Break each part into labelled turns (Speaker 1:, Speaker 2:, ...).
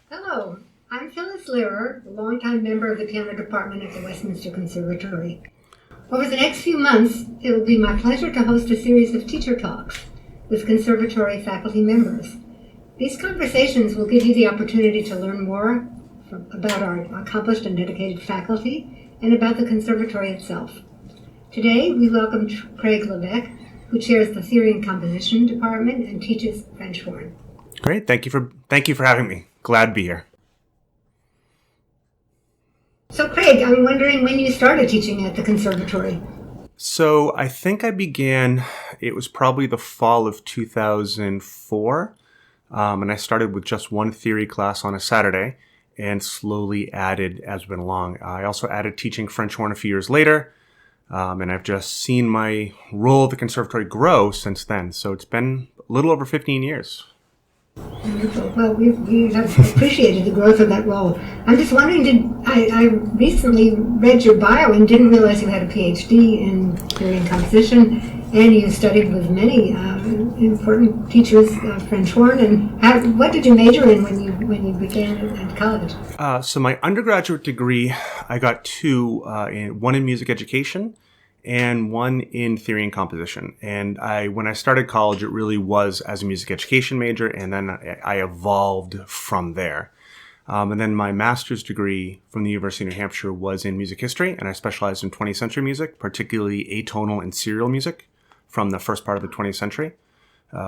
Speaker 1: Hello, I'm Phyllis Lehrer, a longtime member of the piano department at the Westminster Conservatory. Over the next few months, it will be my pleasure to host a series of teacher talks with conservatory faculty members. These conversations will give you the opportunity to learn more about our accomplished and dedicated faculty and about the conservatory itself. Today, we welcome Craig Levesque, who chairs the Theory and Composition Department and teaches French horn.
Speaker 2: Great. Thank you for having me. Glad to be here.
Speaker 1: So Craig, I'm wondering when you started teaching at the conservatory.
Speaker 2: So I think I began, it was probably the fall of 2004, and I started with just one theory class on a Saturday and slowly added as we went along. I also added teaching French horn a few years later, and I've just seen my role at the conservatory grow since then. So it's been a little over 15 years.
Speaker 1: Wonderful. Well, we have appreciated the growth of that role. I'm just wondering, I recently read your bio and didn't realize you had a PhD in theory and composition, and you studied with many important teachers, French horn. And what did you major in when you began at college?
Speaker 2: So my undergraduate degree, I got two, one in music education and one in theory and composition. And when I started college, it really was as a music education major, and then I evolved from there. And then my master's degree from the University of New Hampshire was in music history, and I specialized in 20th century music, particularly atonal and serial music from the first part of the 20th century,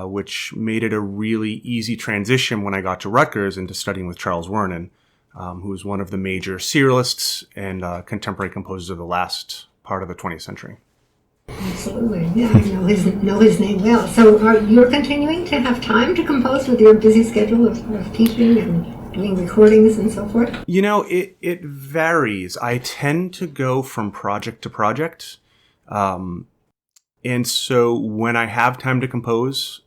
Speaker 2: which made it a really easy transition when I got to Rutgers into studying with Charles Wernin, who was one of the major serialists and contemporary composers of the last part of the 20th century.
Speaker 1: Absolutely. Yeah, I know his name well. So you're continuing to have time to compose with your busy schedule of teaching and doing recordings and so forth?
Speaker 2: You know, it varies. I tend to go from project to project. And so when I have time to compose,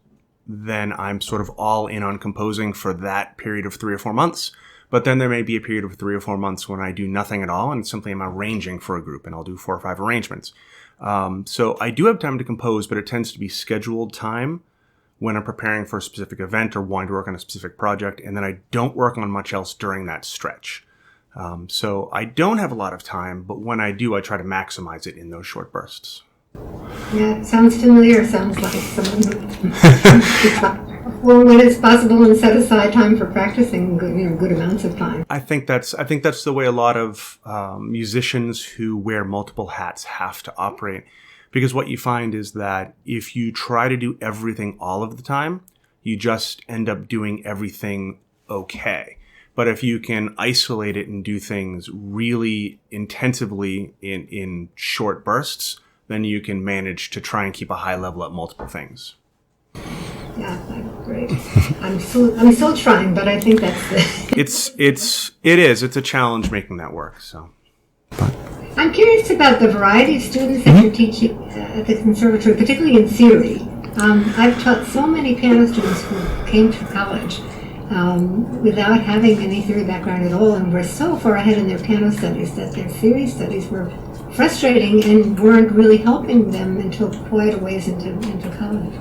Speaker 2: then I'm sort of all in on composing for that period of 3 or 4 months. But then there may be a period of 3 or 4 months when I do nothing at all and simply am arranging for a group, and I'll do 4 or 5 arrangements. So I do have time to compose, but it tends to be scheduled time when I'm preparing for a specific event or wanting to work on a specific project, and then I don't work on much else during that stretch. So I don't have a lot of time, but when I do, I try to maximize it in those short bursts.
Speaker 1: Yeah, it sounds familiar. Sounds like someone who well, when it's possible, and set aside time for practicing good amounts of time.
Speaker 2: I think that's the way a lot of musicians who wear multiple hats have to operate, because what you find is that if you try to do everything all of the time, you just end up doing everything okay. But if you can isolate it and do things really intensively in short bursts, then you can manage to try and keep a high level at multiple things.
Speaker 1: Yeah, great. I'm still trying, but I think that's
Speaker 2: it's a challenge making that work. So,
Speaker 1: I'm curious about the variety of students that you're teaching at the conservatory, particularly in theory. I've taught so many piano students who came to college without having any theory background at all, and were so far ahead in their piano studies that their theory studies were frustrating and weren't really helping them until quite a ways into college.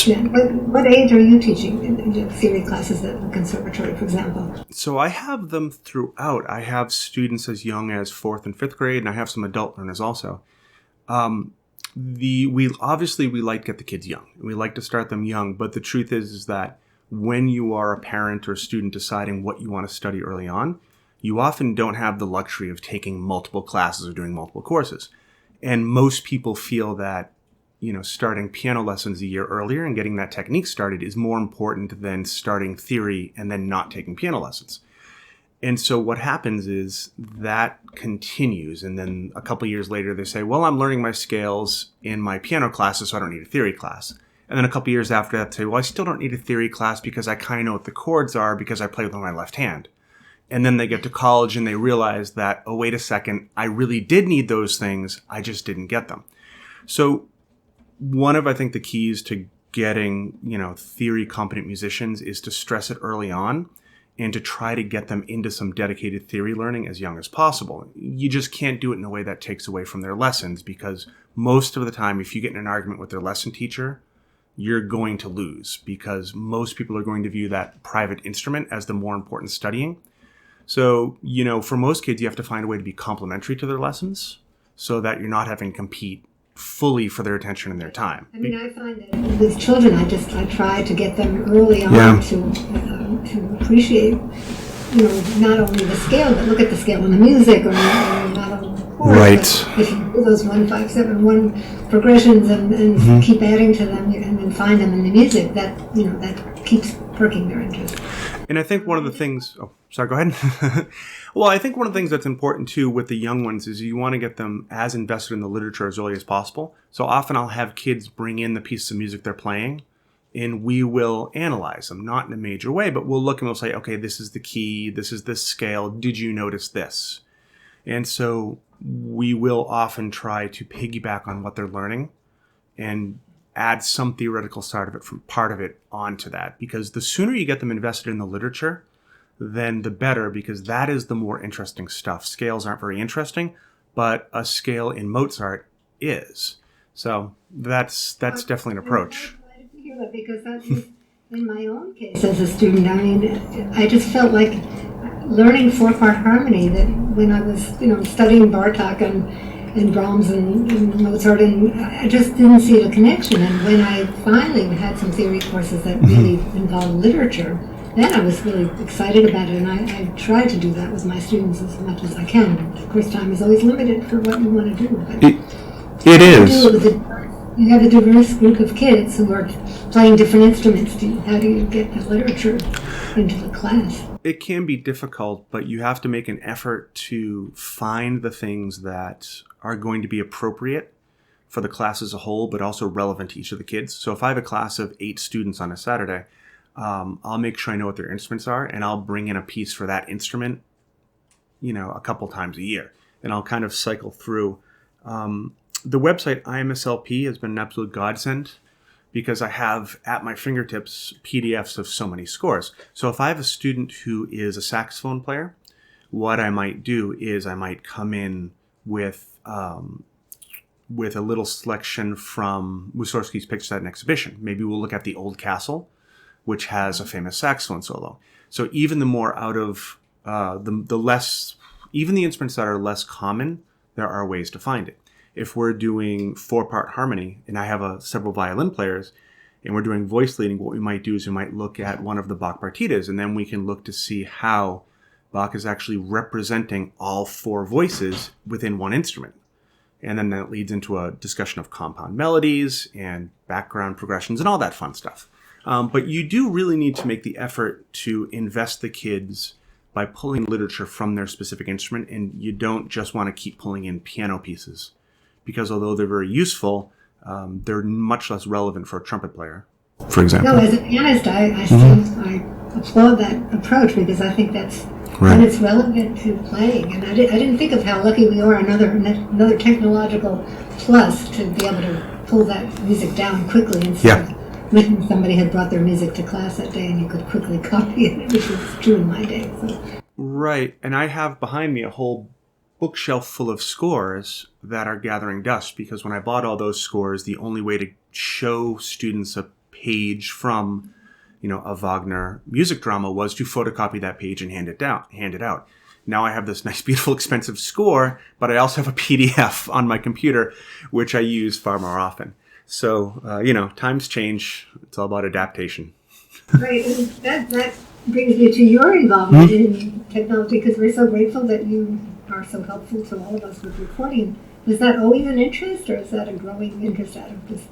Speaker 1: Yeah. What age are you teaching in theory classes at the conservatory, for example?
Speaker 2: So I have them throughout. I have students as young as 4th and 5th grade, and I have some adult learners also. We like to get the kids young. We like to start them young, but the truth is that when you are a parent or a student deciding what you want to study early on, you often don't have the luxury of taking multiple classes or doing multiple courses. And most people feel that starting piano lessons a year earlier and getting that technique started is more important than starting theory and then not taking piano lessons. And so what happens is that continues. And then a couple years later, they say, well, I'm learning my scales in my piano classes, so I don't need a theory class. And then a couple years after that, they say, well, I still don't need a theory class because I kind of know what the chords are because I play with my left hand. And then they get to college and they realize that, oh, wait a second, I really did need those things. I just didn't get them. So one of, I think, the keys to getting, theory competent musicians is to stress it early on and to try to get them into some dedicated theory learning as young as possible. You just can't do it in a way that takes away from their lessons, because most of the time, if you get in an argument with their lesson teacher, you're going to lose, because most people are going to view that private instrument as the more important studying. So, for most kids, you have to find a way to be complementary to their lessons so that you're not having to compete fully for their attention and their time.
Speaker 1: I mean, I find that with children, I try to get them early on to appreciate, not only the scale, but look at the scale in the music, or not only the chords.
Speaker 2: Right.
Speaker 1: If you do those 1, 5, 7, 1 progressions and keep adding to them, and then find them in the music, that keeps perking their interest.
Speaker 2: And I think one of the things, sorry, go ahead. Well, I think one of the things that's important too with the young ones is you want to get them as invested in the literature as early as possible. So often I'll have kids bring in the pieces of music they're playing, and we will analyze them, not in a major way, but we'll look and we'll say, okay, this is the key, this is this scale, did you notice this? And so we will often try to piggyback on what they're learning and add some theoretical part of it onto that, because the sooner you get them invested in the literature, then the better, because that is the more interesting stuff. Scales aren't very interesting, but a scale in Mozart is. So that's definitely an approach.
Speaker 1: I'm glad to hear that, because that was in my own case as a student. I mean, I just felt like learning 4-part harmony, that when I was studying Bartok and Brahms and Mozart, and I just didn't see the connection. And when I finally had some theory courses that really involved literature, then I was really excited about it, and I try to do that with my students as much as I can. Of course, time is always limited for what you want to do. But
Speaker 2: it is.
Speaker 1: You have a diverse group of kids who are playing different instruments. How do you get the literature into the class?
Speaker 2: It can be difficult, but you have to make an effort to find the things that are going to be appropriate for the class as a whole, but also relevant to each of the kids. So if I have a class of 8 students on a Saturday, I'll make sure I know what their instruments are, and I'll bring in a piece for that instrument, a couple times a year. And I'll kind of cycle through. The website IMSLP has been an absolute godsend, because I have at my fingertips PDFs of so many scores. So if I have a student who is a saxophone player, what I might do is I might come in with a little selection from Mussorgsky's Pictures at an Exhibition. Maybe we'll look at the Old Castle, which has a famous saxophone solo. So even the more out of the less, even the instruments that are less common, there are ways to find it. If we're doing 4-part harmony, and I have several violin players, and we're doing voice leading, what we might do is we might look at one of the Bach partitas, and then we can look to see how Bach is actually representing all 4 voices within one instrument. And then that leads into a discussion of compound melodies and background progressions and all that fun stuff. But you do really need to make the effort to invest the kids by pulling literature from their specific instrument, and you don't just want to keep pulling in piano pieces, because although they're very useful, they're much less relevant for a trumpet player, for example.
Speaker 1: No, as a pianist, I applaud that approach, because I think that's when it's relevant to playing. And I didn't think of how lucky we are, another technological plus, to be able to pull that music down quickly instead of wishing somebody had brought their music to class that day and you could quickly copy it, which was true in my day. So.
Speaker 2: Right, and I have behind me a whole bookshelf full of scores that are gathering dust, because when I bought all those scores, the only way to show students a page from a Wagner music drama was to photocopy that page and hand it out. Now I have this nice, beautiful, expensive score, but I also have a PDF on my computer, which I use far more often. So, times change. It's all about adaptation.
Speaker 1: Right, and that brings me to your involvement in technology, because we're so grateful that you are so helpful to all of us with recording. Was that always an interest, or is that a growing interest out of just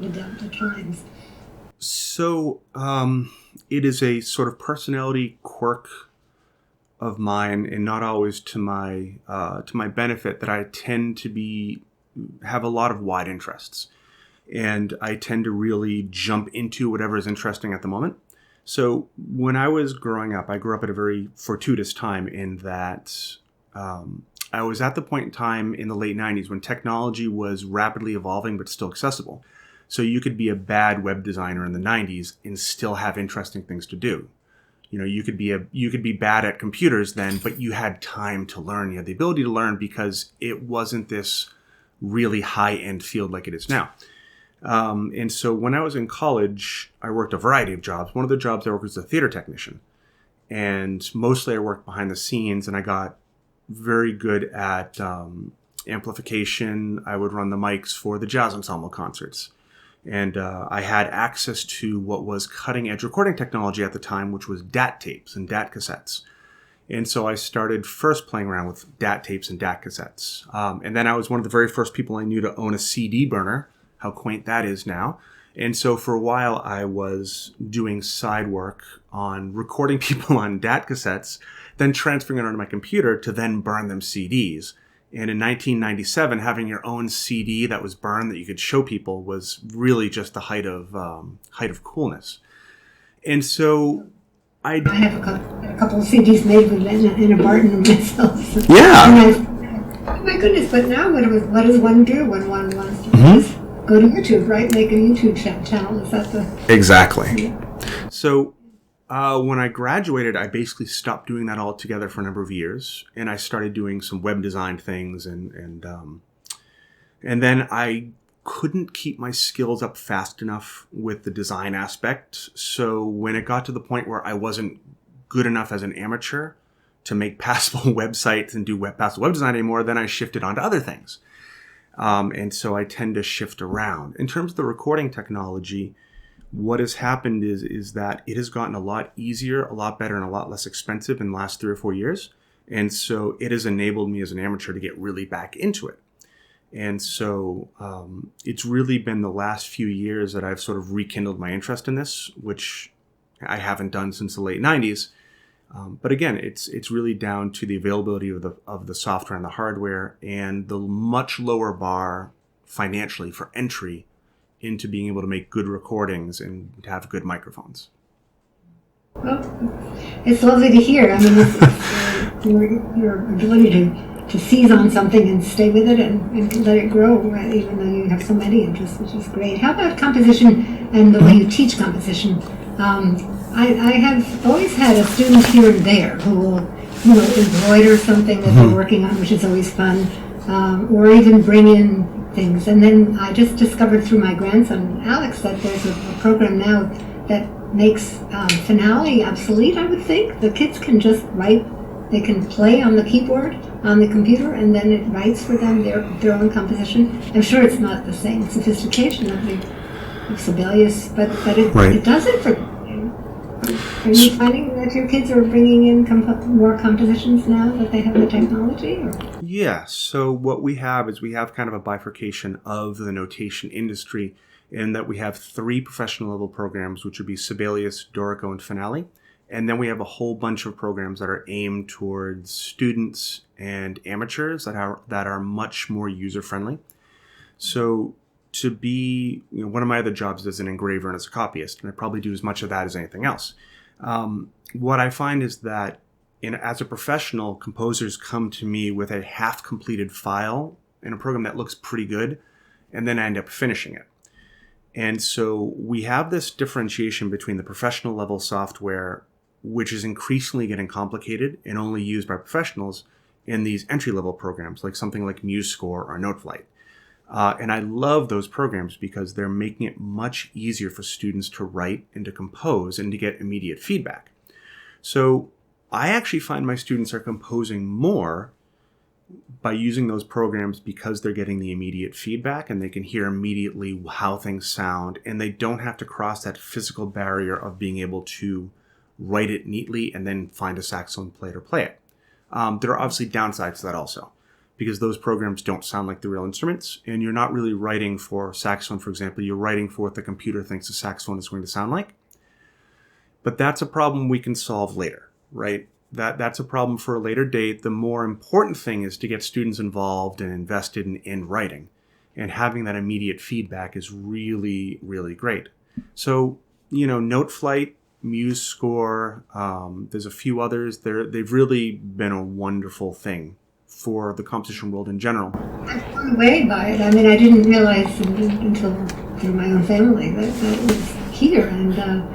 Speaker 1: the times?
Speaker 2: So it is a sort of personality quirk of mine, and not always to my benefit, that I tend to have a lot of wide interests, and I tend to really jump into whatever is interesting at the moment. So when I was growing up, I grew up at a very fortuitous time, in that I was at the point in time in the late 90s when technology was rapidly evolving but still accessible. So you could be a bad web designer in the 90s and still have interesting things to do. You could be bad at computers then, but you had time to learn. You had the ability to learn, because it wasn't this really high-end field like it is now. And so when I was in college, I worked a variety of jobs. One of the jobs I worked was a theater technician. And mostly I worked behind the scenes, and I got very good at amplification. I would run the mics for the jazz ensemble concerts. And I had access to what was cutting edge recording technology at the time, which was DAT tapes and DAT cassettes. And so I started first playing around with DAT tapes and DAT cassettes. And then I was one of the very first people I knew to own a CD burner. How quaint that is now. And so for a while I was doing side work on recording people on DAT cassettes, then transferring it onto my computer to then burn them CDs. And in 1997, having your own CD that was burned that you could show people was really just the height of coolness. And so I
Speaker 1: have a couple of CDs made with in a barn myself.
Speaker 2: Yeah.
Speaker 1: Oh my goodness! But now, what does one do when one wants to just go to YouTube, right? Make a YouTube channel. Is that the
Speaker 2: exactly?
Speaker 1: Yeah.
Speaker 2: So when I graduated, I basically stopped doing that altogether for a number of years, and I started doing some web design things, and then I couldn't keep my skills up fast enough with the design aspect. So when it got to the point where I wasn't good enough as an amateur to make passable websites and do passable web design anymore, then I shifted onto other things. And so I tend to shift around. In terms of the recording technology, what has happened is that it has gotten a lot easier, a lot better, and a lot less expensive in the last 3 or 4 years. And so it has enabled me as an amateur to get really back into it. And so it's really been the last few years that I've sort of rekindled my interest in this, which I haven't done since the late 90s. But again, it's really down to the availability of the software and the hardware, and the much lower bar financially for entry into being able to make good recordings and to have good microphones.
Speaker 1: Well, it's lovely to hear. I mean, it's your ability to seize on something and stay with it and let it grow, even though you have so many interests, which is great. How about composition and the way you teach composition? I have always had a student here and there who will, embroider something that they're working on, which is always fun, or even bring in things. And then I just discovered through my grandson, Alex, that there's a program now that makes finale obsolete, I would think. The kids can just write. They can play on the keyboard on the computer, and then it writes for them their own composition. I'm sure it's not the same sophistication of Sibelius, but it does it for them. Are you finding that your kids are bringing in more compositions now that they have the technology? Or?
Speaker 2: Yeah, so what we have is we have kind of a bifurcation of the notation industry, in that we have 3 professional level programs, which would be Sibelius, Dorico, and Finale. And then we have a whole bunch of programs that are aimed towards students and amateurs that are much more user-friendly. So to be, one of my other jobs is an engraver and as a copyist, and I probably do as much of that as anything else. What I find is that as a professional, composers come to me with a half-completed file in a program that looks pretty good, and then I end up finishing it. And so we have this differentiation between the professional level software, which is increasingly getting complicated and only used by professionals, in these entry-level programs, like something like MuseScore or NoteFlight. And I love those programs because they're making it much easier for students to write and to compose and to get immediate feedback. So I actually find my students are composing more by using those programs because they're getting the immediate feedback and they can hear immediately how things sound, and they don't have to cross that physical barrier of being able to write it neatly and then find a saxophone player to play it. There are obviously downsides to that also, because those programs don't sound like the real instruments, and you're not really writing for saxophone, for example. You're writing for what the computer thinks a saxophone is going to sound like. But that's a problem we can solve later, right? That's a problem for a later date. The more important thing is to get students involved and invested in writing, and having that immediate feedback is really, really great. So, NoteFlight, MuseScore, there's a few others. They've really been a wonderful thing for the composition world in general.
Speaker 1: I'm blown away by it. I mean, I didn't realize until through my own family that it was here. And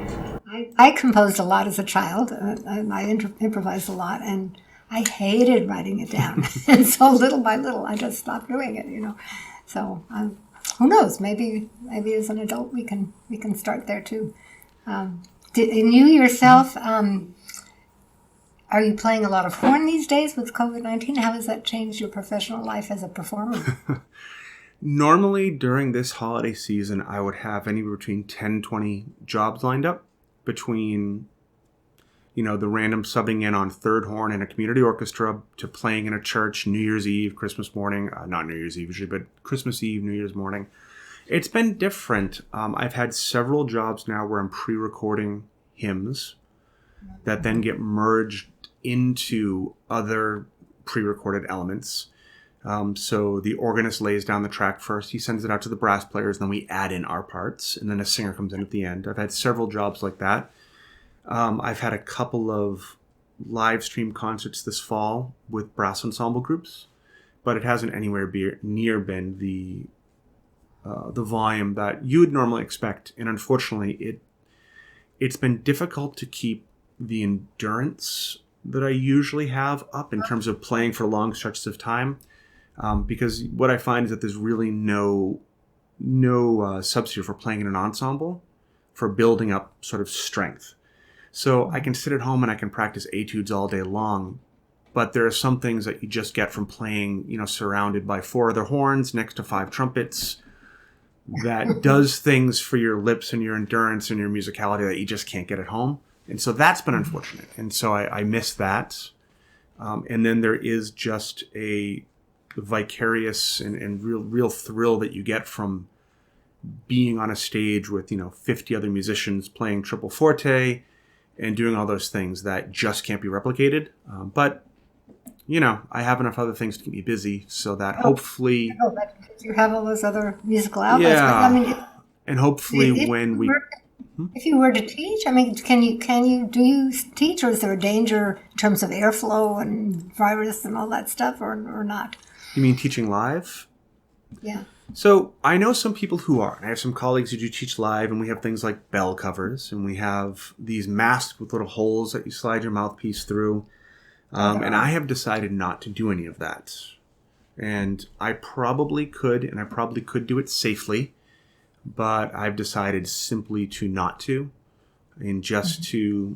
Speaker 1: I composed a lot as a child. I improvised a lot, and I hated writing it down. And so little by little, I just stopped doing it, So who knows? Maybe as an adult we can start there too. And you yourself, are you playing a lot of horn these days with COVID-19? How has that changed your professional life as a performer?
Speaker 2: Normally, during this holiday season, I would have anywhere between 10, 20 jobs lined up between, the random subbing in on third horn in a community orchestra to playing in a church New Year's Eve, Christmas morning. Not New Year's Eve usually, but Christmas Eve, New Year's morning. It's been different. I've had several jobs now where I'm pre-recording hymns that then get merged into other pre-recorded elements. So the organist lays down the track first. He sends it out to the brass players. Then we add in our parts. And then a singer comes in at the end. I've had several jobs like that. I've had a couple of live stream concerts this fall with brass ensemble groups. But it hasn't anywhere near been the volume that you would normally expect. And unfortunately, it's been difficult to keep the endurance that I usually have up in terms of playing for long stretches of time. Because what I find is that there's really no substitute for playing in an ensemble for building up sort of strength. So I can sit at home and I can practice etudes all day long, but there are some things that you just get from playing, surrounded by 4 other horns next to 5 trumpets that does things for your lips and your endurance and your musicality that you just can't get at home. And so that's been unfortunate. And so I miss that. And then there is just a vicarious and real thrill that you get from being on a stage with 50 other musicians playing triple forte and doing all those things that just can't be replicated. But I have enough other things to keep me busy so that hopefully
Speaker 1: you have all those other musical outlets.
Speaker 2: Yeah,
Speaker 1: but,
Speaker 2: and hopefully
Speaker 1: if you were to teach, do you teach, or is there a danger in terms of airflow and virus and all that stuff, or not?
Speaker 2: You mean teaching live?
Speaker 1: Yeah.
Speaker 2: So I know some people who are. I have some colleagues who do teach live, and we have things like bell covers, and we have these masks with little holes that you slide your mouthpiece through. And I have decided not to do any of that. And I probably could do it safely, but I've decided simply to not to, and just to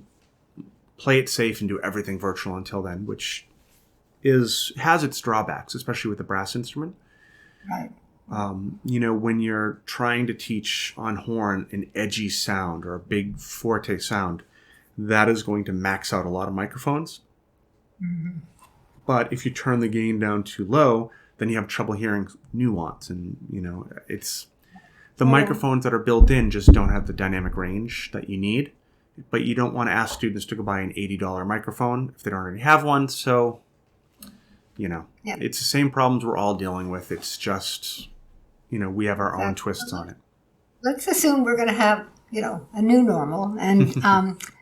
Speaker 2: play it safe and do everything virtual until then, which has its drawbacks, especially with a brass instrument.
Speaker 1: Right.
Speaker 2: When you're trying to teach on horn an edgy sound or a big forte sound, that is going to max out a lot of microphones. Mm-hmm. But if you turn the gain down too low, then you have trouble hearing nuance. And, it's the microphones that are built in just don't have the dynamic range that you need. But you don't want to ask students to go buy an $80 microphone if they don't already have one. So, It's the same problems we're all dealing with. It's just, we have our own twists on it.
Speaker 1: Let's assume we're going to have, a new normal. And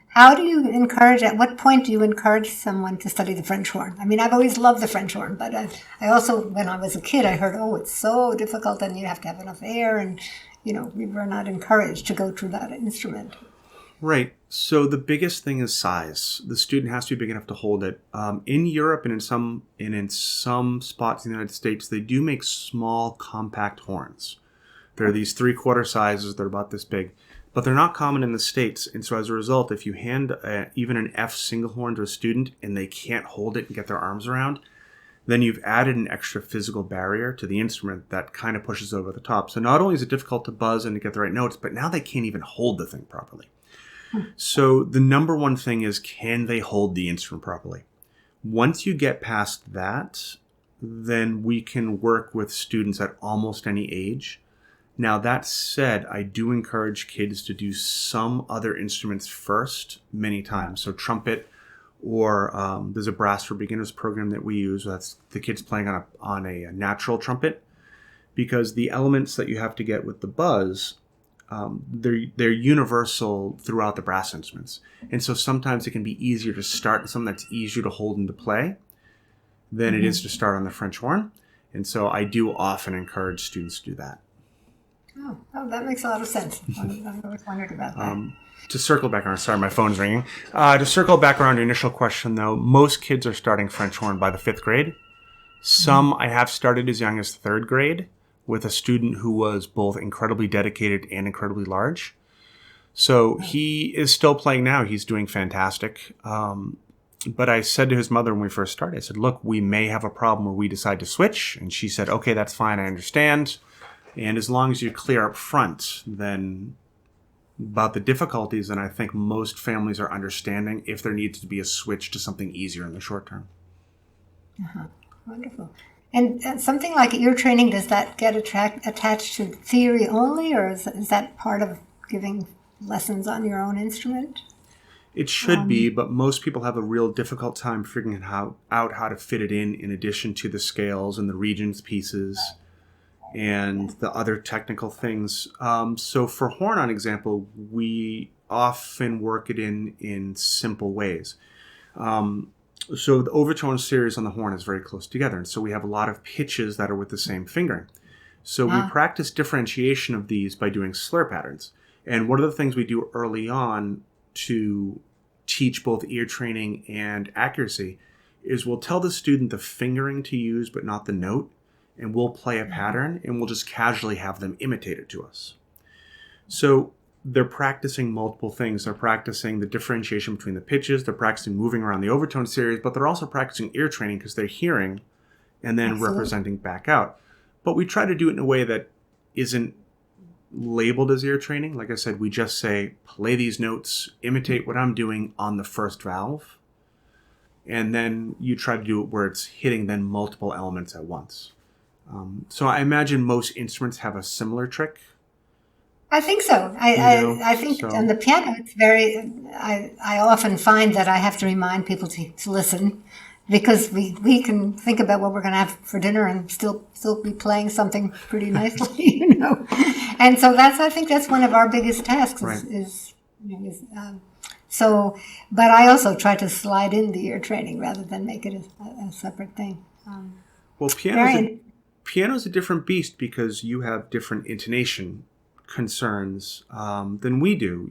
Speaker 1: how do you encourage, at what point do you encourage someone to study the French horn? I mean, I've always loved the French horn, but I also, when I was a kid, I heard, it's so difficult and you have to have enough air. And, we were not encouraged to go through that instrument.
Speaker 2: Right. So the biggest thing is size. The student has to be big enough to hold it. In Europe and in some spots in the United States, they do make small, compact horns. There are these 3/4 sizes. They're about this big, but they're not common in the States. And so as a result, if you hand even an F single horn to a student and they can't hold it and get their arms around, then you've added an extra physical barrier to the instrument that kind of pushes over the top. So not only is it difficult to buzz and to get the right notes, but now they can't even hold the thing properly. So the number one thing is, can they hold the instrument properly? Once you get past that, then we can work with students at almost any age. Now, that said, I do encourage kids to do some other instruments first many times. So trumpet, or there's a Brass for Beginners program that we use. That's the kids playing on a natural trumpet, because the elements that you have to get with the buzz, they're universal throughout the brass instruments. And so sometimes it can be easier to start with something that's easier to hold and to play than it is to start on the French horn. And so I do often encourage students to do that.
Speaker 1: Oh, that makes a lot of sense. I've always wondered about that.
Speaker 2: To circle back around, sorry, my phone's ringing. To circle back around your initial question, though, most kids are starting French horn by the 5th grade. Some I have started as young as 3rd grade. with a student who was both incredibly dedicated and incredibly large. So he is still playing now. He's doing fantastic. But I said to his mother when we first started, I said, look, we may have a problem where we decide to switch. And she said, okay, that's fine. I understand. And as long as you're clear up front, then about the difficulties, and I think most families are understanding if there needs to be a switch to something easier in the short term.
Speaker 1: Uh-huh. Wonderful. And something like ear training, does that get attached to theory only, or is that part of giving lessons on your own instrument?
Speaker 2: It should be, but most people have a real difficult time figuring out how to fit it in addition to the scales and the regions pieces and the other technical things. So for horn, on example, we often work it in simple ways. So the overtone series on the horn is very close together, and so we have a lot of pitches that are with the same fingering. So we practice differentiation of these by doing slur patterns. And one of the things we do early on to teach both ear training and accuracy is we'll tell the student the fingering to use but not the note, and we'll play a pattern and we'll just casually have them imitate it to us. So they're practicing multiple things. They're practicing the differentiation between the pitches, they're practicing moving around the overtone series, but they're also practicing ear training because they're hearing and then representing back out. But we try to do it in a way that isn't labeled as ear training. Like I said, we just say, play these notes, imitate what I'm doing on the first valve. And then you try to do it where it's hitting then multiple elements at once. So I imagine most instruments have a similar trick.
Speaker 1: I think so. I think so. On the piano, it's very, I often find that I have to remind people to listen, because we can think about what we're going to have for dinner and still be playing something pretty nicely, And so I think that's one of our biggest tasks.
Speaker 2: Right.
Speaker 1: So, but I also try to slide in the ear training rather than make it a separate thing.
Speaker 2: Well, piano's a different beast because you have different intonation concerns than we do.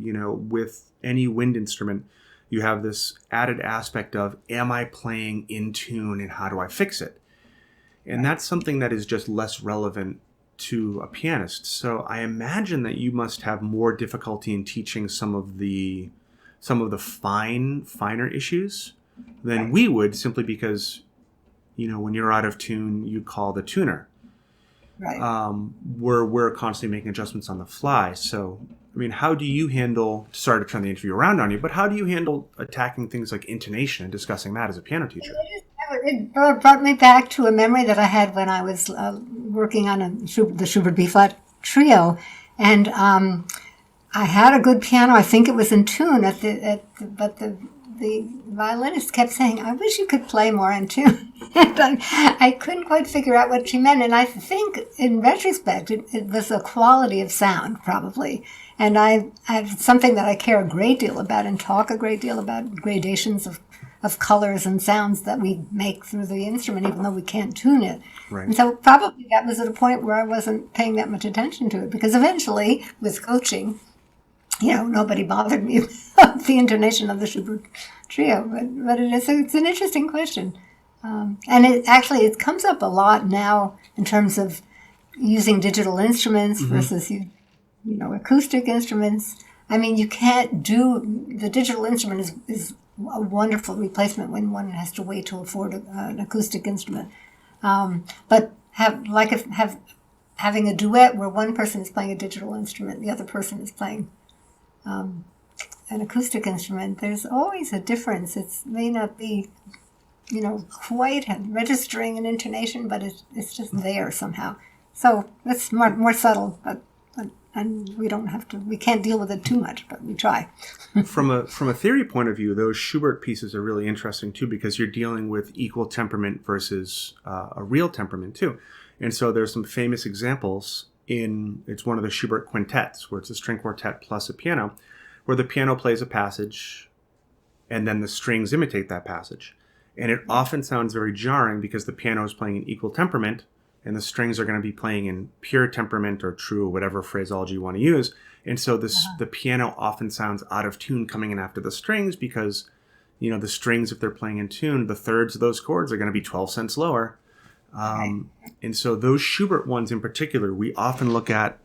Speaker 2: With any wind instrument, you have this added aspect of, am I playing in tune and how do I fix it? And that's something that is just less relevant to a pianist. So I imagine that you must have more difficulty in teaching some of the finer issues than we would, simply because, when you're out of tune, you call the tuner. Right. We're constantly making adjustments on the fly. So, how do you handle, sorry to turn the interview around on you, but how do you handle attacking things like intonation and discussing that as a piano teacher?
Speaker 1: It brought me back to a memory that I had when I was working on the Schubert B-flat trio. And I had a good piano. I think it was in tune, but the violinist kept saying, I wish you could play more in tune. And I couldn't quite figure out what she meant. And I think, in retrospect, it was a quality of sound, probably. And I have something that I care a great deal about and talk a great deal about, gradations of colors and sounds that we make through the instrument, even though we can't tune it. Right. And so probably that was at a point where I wasn't paying that much attention to it, because eventually, with coaching, nobody bothered me with the intonation of the Schubert trio. But it's an interesting question. And it comes up a lot now in terms of using digital instruments versus acoustic instruments. You can't the digital instrument is a wonderful replacement when one has to wait to afford an acoustic instrument. But having a duet where one person is playing a digital instrument, the other person is playing an acoustic instrument, there's always a difference. It may not be, quite registering an intonation, but it's just there somehow. So it's more subtle, and we can't deal with it too much, but we try.
Speaker 2: From a theory point of view, those Schubert pieces are really interesting too, because you're dealing with equal temperament versus a real temperament too. And so there's some famous examples it's one of the Schubert quintets, where it's a string quartet plus a piano, where the piano plays a passage and then the strings imitate that passage. And it often sounds very jarring because the piano is playing in equal temperament and the strings are going to be playing in pure temperament or true, or whatever phraseology you want to use. And so the piano often sounds out of tune coming in after the strings because, the strings, if they're playing in tune, the thirds of those chords are going to be 12 cents lower. And so those Schubert ones in particular, we often look at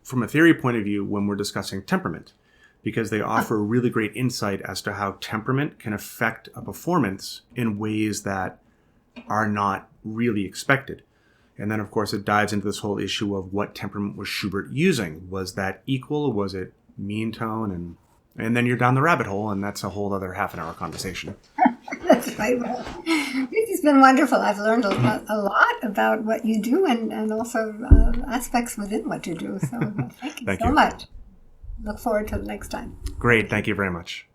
Speaker 2: from a theory point of view when we're discussing temperament, because they offer really great insight as to how temperament can affect a performance in ways that are not really expected. And then, of course, it dives into this whole issue of what temperament was Schubert using. Was that equal? Was it mean tone? And then you're down the rabbit hole, and that's a whole other half an hour conversation.
Speaker 1: That's right. Well, this has been wonderful. I've learned a lot about what you do and also aspects within what you do. So thank you so much. Look forward to the next time.
Speaker 2: Great. Thank you very much.